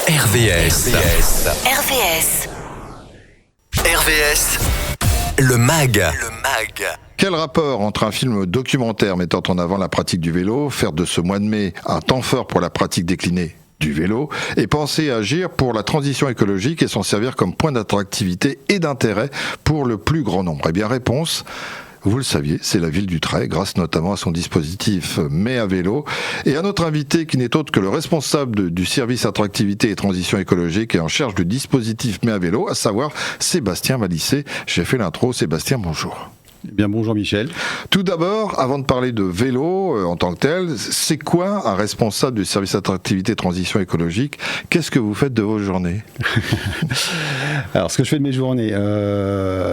RVS. Le MAG. Quel rapport entre un film documentaire mettant en avant la pratique du vélo, faire de ce mois de mai un temps fort pour la pratique déclinée du vélo, et penser à agir pour la transition écologique et s'en servir comme point d'attractivité et d'intérêt pour le plus grand nombre? Eh bien, réponse: vous le saviez, c'est la ville du Trait, grâce notamment à son dispositif Mai à vélo. Et à notre invité qui n'est autre que le responsable du service attractivité et transition écologique et en charge du dispositif Mai à vélo, à savoir Sébastien Malissé. J'ai fait l'intro. Sébastien, bonjour. Eh bien, bonjour Michel. Tout d'abord, avant de parler de vélo en tant que tel, c'est quoi un responsable du service attractivité et transition écologique? Qu'est-ce que vous faites de vos journées? Alors, ce que je fais de mes journées,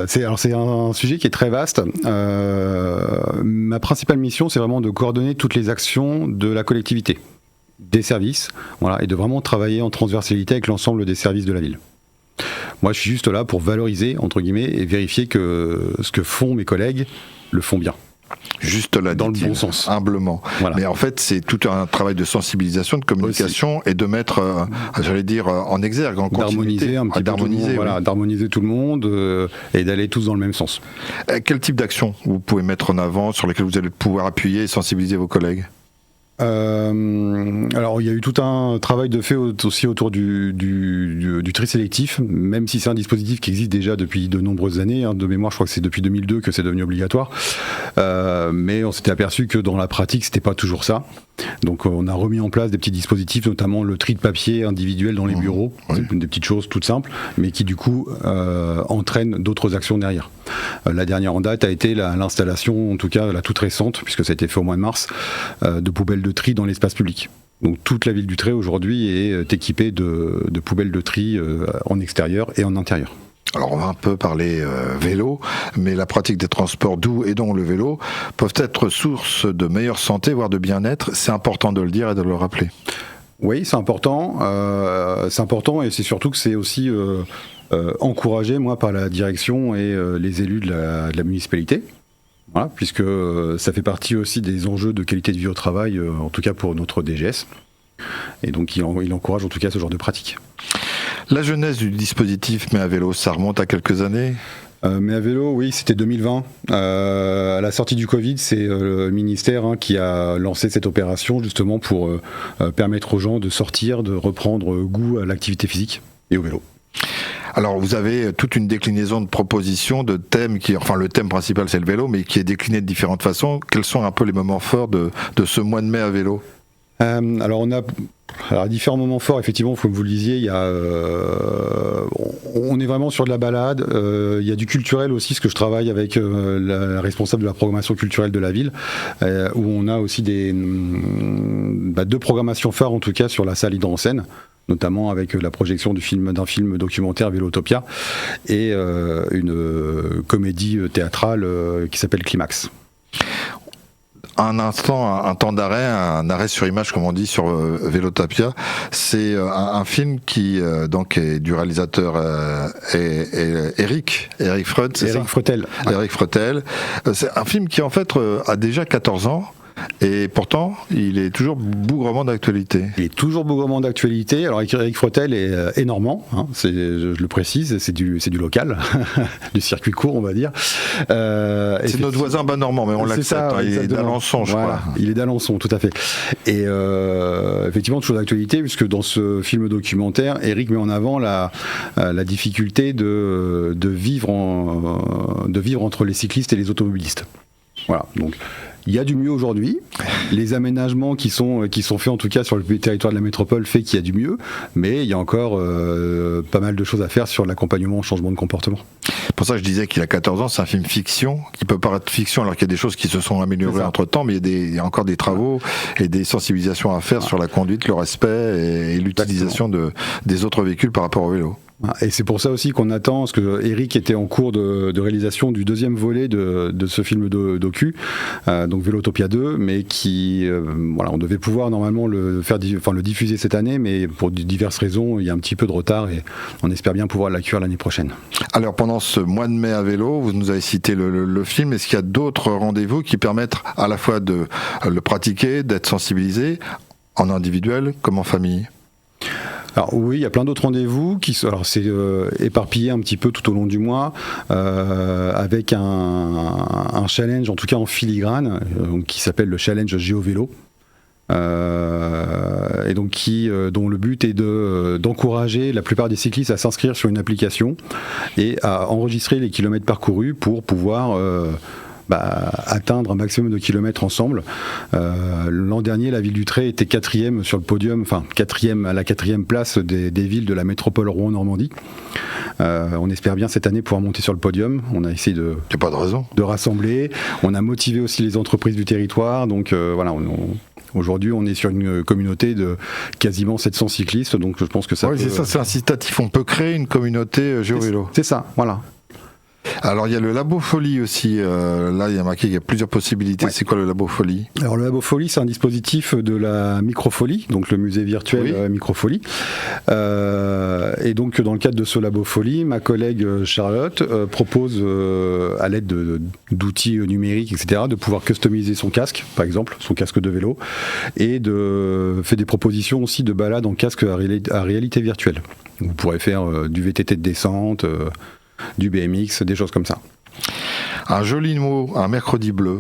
c'est un sujet qui est très vaste. Ma principale mission, c'est vraiment de coordonner toutes les actions de la collectivité, des services, voilà, et de vraiment travailler en transversalité avec l'ensemble des services de la ville. Moi, je suis juste là pour valoriser, entre guillemets, et vérifier que ce que font mes collègues le font bien. Juste là, dans le bon sens. Humblement. Voilà. Mais en fait, c'est tout un travail de sensibilisation, de communication aussi. Et de mettre, j'allais dire, en exergue, en continuité. D'harmoniser tout le monde et d'aller tous dans le même sens. Quel type d'action vous pouvez mettre en avant, sur lesquelles vous allez pouvoir appuyer et sensibiliser vos collègues? Alors il y a eu tout un travail de fait aussi autour du tri sélectif, même si c'est un dispositif qui existe déjà depuis de nombreuses années, de mémoire je crois que c'est depuis 2002 que c'est devenu obligatoire, mais on s'était aperçu que dans la pratique c'était pas toujours ça, donc on a remis en place des petits dispositifs, notamment le tri de papier individuel dans les bureaux, c'est des petites choses toutes simples, mais qui du coup entraînent d'autres actions derrière. La dernière en date a été l'installation, en tout cas la toute récente, puisque ça a été fait au mois de mars, de poubelles de tri dans l'espace public. Donc toute la ville du Trait aujourd'hui est équipée de poubelles de tri en extérieur et en intérieur. Alors on va un peu parler vélo, mais la pratique des transports doux et dont le vélo peuvent être source de meilleure santé, voire de bien-être. C'est important de le dire et de le rappeler. Oui, c'est important et c'est surtout que c'est aussi encouragé, moi, par la direction et les élus de la municipalité. Voilà, puisque ça fait partie aussi des enjeux de qualité de vie au travail, en tout cas pour notre DGS. Et donc il encourage en tout cas ce genre de pratique. La genèse du dispositif Mai à vélo, ça remonte à quelques années? Mais à vélo, oui, c'était 2020. À la sortie du Covid, c'est le ministère qui a lancé cette opération justement pour permettre aux gens de sortir, de reprendre goût à l'activité physique et au vélo. Alors vous avez toute une déclinaison de propositions, de thèmes le thème principal c'est le vélo, mais qui est décliné de différentes façons. Quels sont un peu les moments forts de ce mois de mai à vélo? Alors on a différents moments forts, effectivement, comme vous le disiez, on est vraiment sur de la balade, il y a du culturel aussi, ce que je travaille avec la responsable de la programmation culturelle de la ville, où on a aussi deux programmations phares en tout cas sur la salle Hydro en Seine, notamment avec la projection d'un film documentaire Vélotopia et une comédie théâtrale qui s'appelle Climax. Un instant, un temps d'arrêt, un arrêt sur image comme on dit sur Vélotopia, c'est un film qui donc est du réalisateur Eric Freud, c'est Eric Freutel. Eric Freutel. C'est un film qui en fait a déjà 14 ans. Et pourtant, il est toujours bougrement d'actualité. Il est toujours bougrement d'actualité. Alors, Eric Freutel est normand, je le précise, c'est du local, du circuit court, on va dire. C'est notre voisin bas normand, mais on l'accepte. Il est d'Alençon, je crois. Il est d'Alençon, tout à fait. Et effectivement, toujours d'actualité, puisque dans ce film documentaire, Eric met en avant la difficulté de vivre entre les cyclistes et les automobilistes. Voilà, donc il y a du mieux aujourd'hui. Les aménagements qui sont faits en tout cas sur le territoire de la métropole fait qu'il y a du mieux, mais il y a encore pas mal de choses à faire sur l'accompagnement au changement de comportement. Pour ça je disais qu'il a 14 ans, c'est un film fiction, qui peut paraître fiction alors qu'il y a des choses qui se sont améliorées entre temps, mais il y a encore des travaux et des sensibilisations à faire sur la conduite, le respect et l'utilisation des autres véhicules par rapport au vélo. Et c'est pour ça aussi qu'on attend, parce que Eric était en cours de réalisation du deuxième volet de ce film docu, donc Vélotopia 2, mais on devait pouvoir normalement le diffuser cette année, mais pour diverses raisons, il y a un petit peu de retard et on espère bien pouvoir l'accueillir l'année prochaine. Alors pendant ce mois de mai à vélo, vous nous avez cité le film, est-ce qu'il y a d'autres rendez-vous qui permettent à la fois de le pratiquer, d'être sensibilisé, en individuel comme en famille ? Alors oui, il y a plein d'autres rendez-vous alors c'est éparpillé un petit peu tout au long du mois, avec un challenge, en tout cas en filigrane, qui s'appelle le challenge GeoVélo. Et donc dont le but est d'encourager la plupart des cyclistes à s'inscrire sur une application et à enregistrer les kilomètres parcourus pour pouvoir atteindre un maximum de kilomètres ensemble. L'an dernier, la ville du Tray était 4e sur le podium, enfin à la 4e place des villes de la métropole Rouen-Normandie. On espère bien cette année pouvoir monter sur le podium. On a essayé de rassembler. On a motivé aussi les entreprises du territoire. Donc voilà, aujourd'hui, on est sur une communauté de quasiment 700 cyclistes, donc je pense que ça. Oui, c'est ça, c'est incitatif. On peut créer une communauté GeoVélo. C'est ça, voilà. Alors il y a le Labo Folie aussi, là il y a marqué qu'il y a plusieurs possibilités. Ouais. C'est quoi le Labo Folie ? Alors le Labo Folie, c'est un dispositif de la Microfolie, donc le musée virtuel Microfolie. Et donc dans le cadre de ce Labo Folie, ma collègue Charlotte propose à l'aide d'outils numériques, etc., de pouvoir customiser son casque, par exemple, son casque de vélo, et fait des propositions aussi de balades en casque à réalité virtuelle. Vous pourrez faire du VTT de descente, du BMX, des choses comme ça. Un joli mot, un mercredi bleu.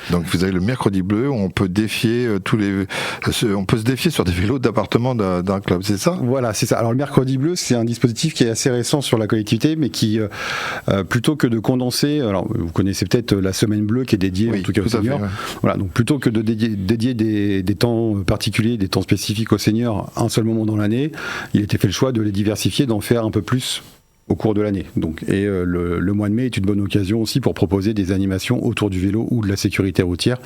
Donc vous avez le mercredi bleu où on peut défier on peut se défier sur des vélos d'appartement d'un club, c'est ça ? Voilà, c'est ça. Alors le mercredi bleu, c'est un dispositif qui est assez récent sur la collectivité, mais qui plutôt que de condenser, alors vous connaissez peut-être la semaine bleue qui est dédiée en tout cas aux seniors. Ouais. Voilà, donc plutôt que de dédier des temps particuliers, des temps spécifiques aux seniors à un seul moment dans l'année, il a été fait le choix de les diversifier, d'en faire un peu plus au cours de l'année. Donc, et le mois de mai est une bonne occasion aussi pour proposer des animations autour du vélo ou de la sécurité routière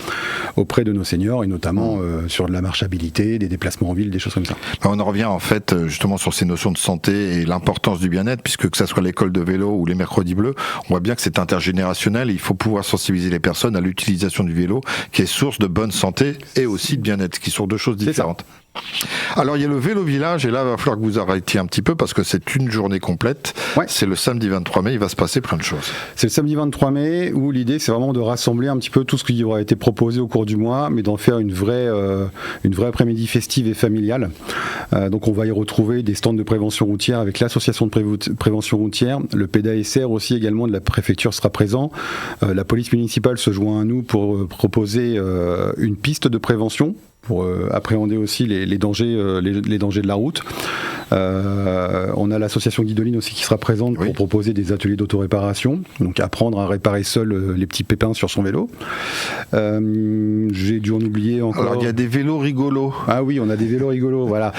auprès de nos seniors, et notamment sur de la marchabilité, des déplacements en ville, des choses comme ça. On en revient en fait justement sur ces notions de santé et l'importance du bien-être, puisque que ça soit l'école de vélo ou les mercredis bleus, on voit bien que c'est intergénérationnel et il faut pouvoir sensibiliser les personnes à l'utilisation du vélo, qui est source de bonne santé et aussi de bien-être, qui sont deux choses différentes. Alors il y a le vélo village, et là il va falloir que vous arrêtiez un petit peu parce que c'est une journée complète. Ouais. C'est le samedi 23 mai, il va se passer plein de choses. C'est le samedi 23 mai où l'idée c'est vraiment de rassembler un petit peu tout ce qui aura été proposé au cours du mois, mais d'en faire une vraie après-midi festive et familiale. Donc on va y retrouver des stands de prévention routière avec l'association de prévention routière, le PDASR aussi également de la préfecture sera présent. La police municipale se joint à nous pour proposer une piste de prévention, pour appréhender aussi les dangers de la route. On a l'association Guidoline aussi qui sera présente pour proposer des ateliers d'autoréparation, donc apprendre à réparer seul les petits pépins sur son vélo. J'ai dû en oublier encore. Alors il y a des vélos rigolos. Ah oui, on a des vélos rigolos, voilà.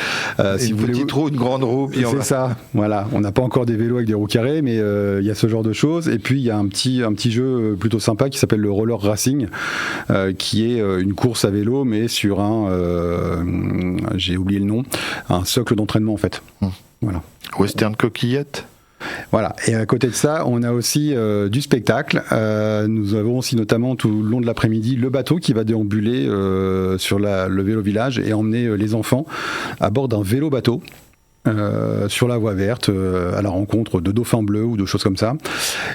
Si une petite roue, une grande roue. C'est ça, voilà. On n'a pas encore des vélos avec des roues carrées, mais il y a ce genre de choses. Et puis il y a un petit jeu plutôt sympa qui s'appelle le Roller Racing, qui est une course à vélo, mais sur j'ai oublié le nom, un socle d'entraînement en fait. Voilà. Western coquillette. Voilà, et à côté de ça, on a aussi du spectacle. Nous avons aussi notamment tout le long de l'après-midi le bateau qui va déambuler sur le vélo village et emmener les enfants à bord d'un vélo bateau. Sur la voie verte, à la rencontre de dauphins bleus ou de choses comme ça.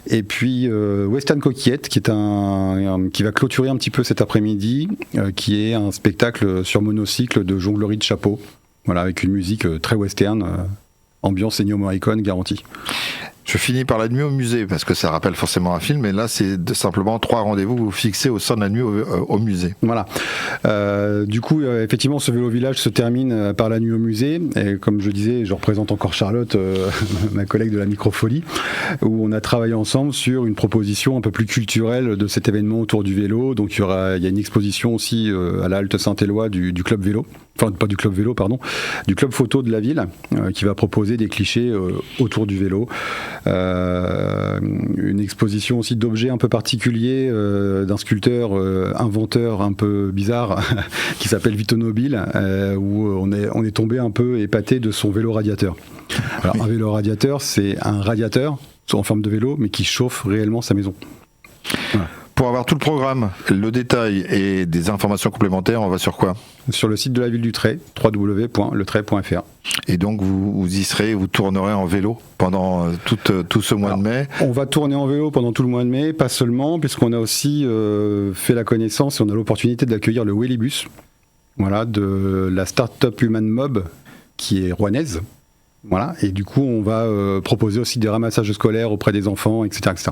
Et puis Western Coquillette, qui va clôturer un petit peu cet après-midi, qui est un spectacle sur monocycle de jonglerie de chapeau, voilà, avec une musique très western, ambiance Ennio Morricone garantie. Je finis par la nuit au musée, parce que ça rappelle forcément un film, mais là c'est simplement 3 rendez-vous fixés au sein de la nuit au musée. Voilà. Du coup, effectivement, ce vélo village se termine par la nuit au musée, et comme je disais, je représente encore Charlotte, ma collègue de la Microfolie, où on a travaillé ensemble sur une proposition un peu plus culturelle de cet événement autour du vélo. Donc il y a une exposition aussi à la Halte Saint-Éloi du club vélo, enfin pas du club vélo, pardon, du club photo de la ville, qui va proposer des clichés autour du vélo. Une exposition aussi d'objets un peu particuliers d'un sculpteur inventeur un peu bizarre qui s'appelle Vito Nobile, où on est tombé un peu épaté de son vélo radiateur. Alors un vélo radiateur, c'est un radiateur en forme de vélo mais qui chauffe réellement sa maison. Voilà. Pour avoir tout le programme, le détail et des informations complémentaires, on va sur quoi ? Sur le site de la ville du Tray, www.letray.fr. Et donc vous y serez, vous tournerez en vélo pendant tout ce mois de mai ? On va tourner en vélo pendant tout le mois de mai, pas seulement, puisqu'on a aussi fait la connaissance et on a l'opportunité d'accueillir le Wellibus, voilà, de la start-up Human Mob, qui est rouennaise. Voilà, et du coup, on va proposer aussi des ramassages scolaires auprès des enfants, etc., etc.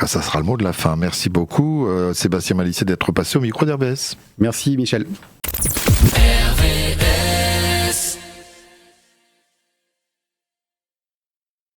Ça sera le mot de la fin. Merci beaucoup, Sébastien Malissier, d'être passé au micro d'RBS. Merci, Michel. RBS.